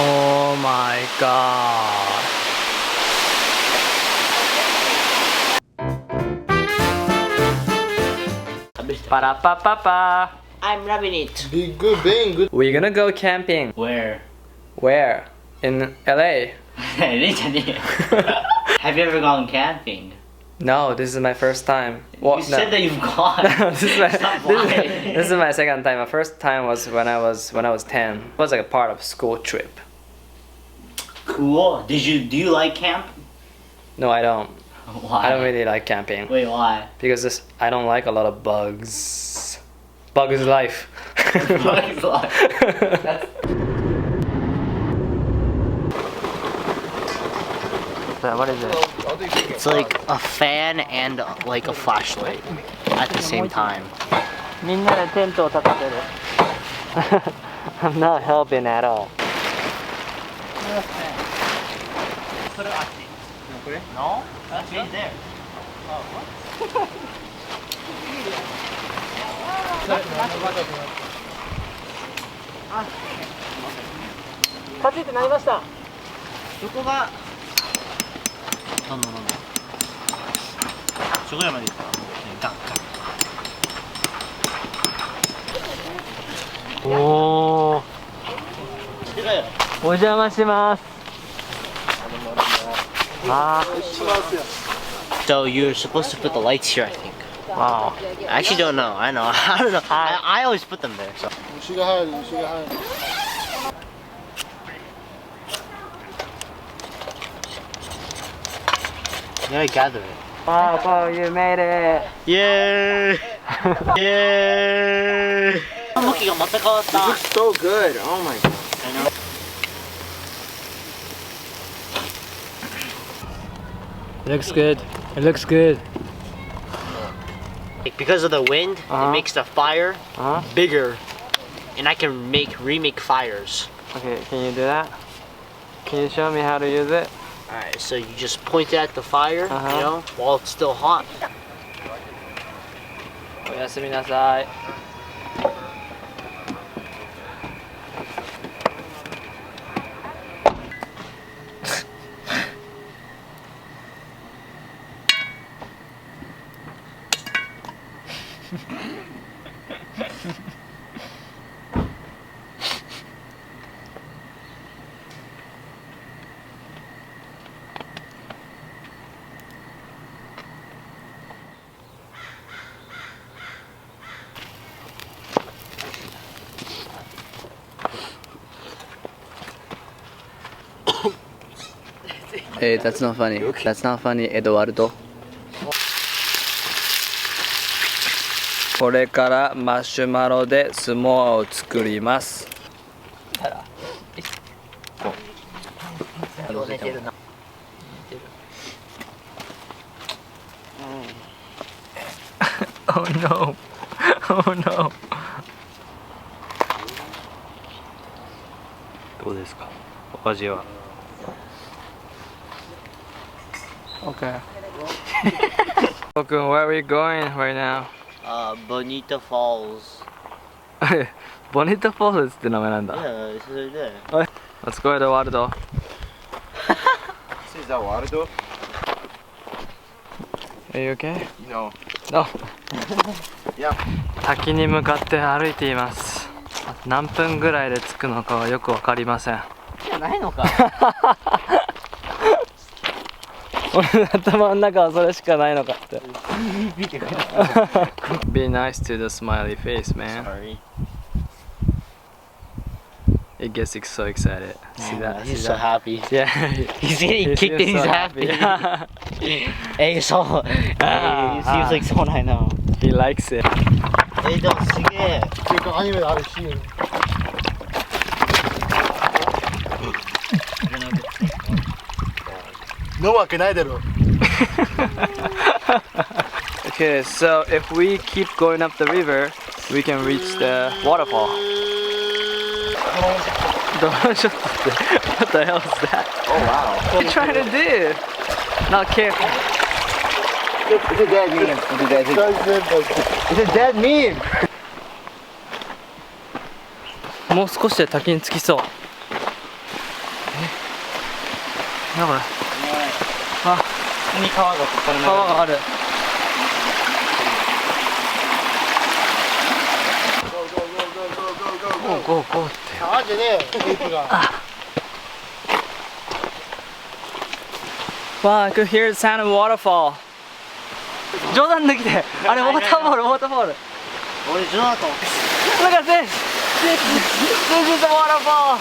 Oh my god. Ba-da-ba-ba-ba. I'm rubbing it. Be good, being good. We're gonna go camping. Where? Where? In LA. Have you ever gone camping? No, this is my first time. Well, You said that you've gone. No, this is my Stop lying. this is my second time. My first time was when I was 10. It was like a part of school trip. Cool. Do you like camp? No, I don't. Why? I don't really like camping. Wait, why? Because I don't like a lot of bugs. Bug is life. Bug's life. What is it? It's like a fan and like a flashlight at the same time. I'm not helping at all. Put it on. No? That's right there. Oh, what? カチってなりました。どこがどんどんどんどんそこらまで行ったらガンガンおお。お邪魔します。あ So you're supposed to put the lights here, I think. あ。Wow. I actually don't know. I know. I don't know. I always put them there. So. 虫が入る、虫が入る。You gotta gather it. Wow, you made it. Yay! Yay! 向きがまた変わった。 It looks so good. Oh my god. I know. It looks good. It looks good. Because of the wind, it makes the fire bigger, and I can remake fires. Okay, can you do that? Can you show me how to use it? Alright, so you just point it at the fire, you know, while it's still hot. おやすみなさい。Hey, that's not funny. That's not funny, Eduardo. これからマシュマロでスモアを作ります。Oh no! Oh no! どうですか？お味は。Okay. Welcome, where are we going right now? Bonita Falls. Bonita Falls って名前なんだ。Yeah, それで。Let's go to Eduardo. Is that Eduardo? Are you okay? No. No. Yeah. 滝に向かって歩いています。何分ぐらいで着くのかはよくわかりません。じゃないのか。俺の頭の中はそれしかないのかって。Be nice to the smiley face, man. Sorry. It gets so excited. See that? He's See so that? happy. Yeah. He's getting kicked and he's happy. Hey, so he seems like someone I know. He likes it. Hey, でもすげえ。っていうかアニメであるシーン。のわけないだろ。Okay, so if we keep going up the river, we can reach the waterfall. Drone shot. What the hell is that? Oh wow. What are you trying to do? Not careful. It's a dead meme. It's a dead meme. もう少しで滝に着きそう。なこれ。あ、普通に川がここから流れてる。川がある。ゴーゴーゴーって。川じゃねえよ、テープが。Wow, I could hear the sound of waterfall. 冗談抜きで、あれウォーターフォール、ウォーターフォール。俺ジョナトン。Look at this! This is a waterfall!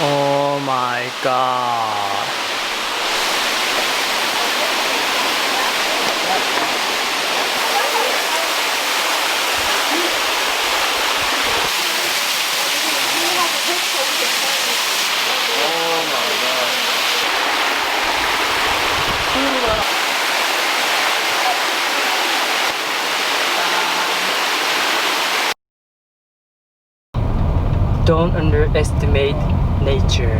Oh my god. Don't underestimate nature.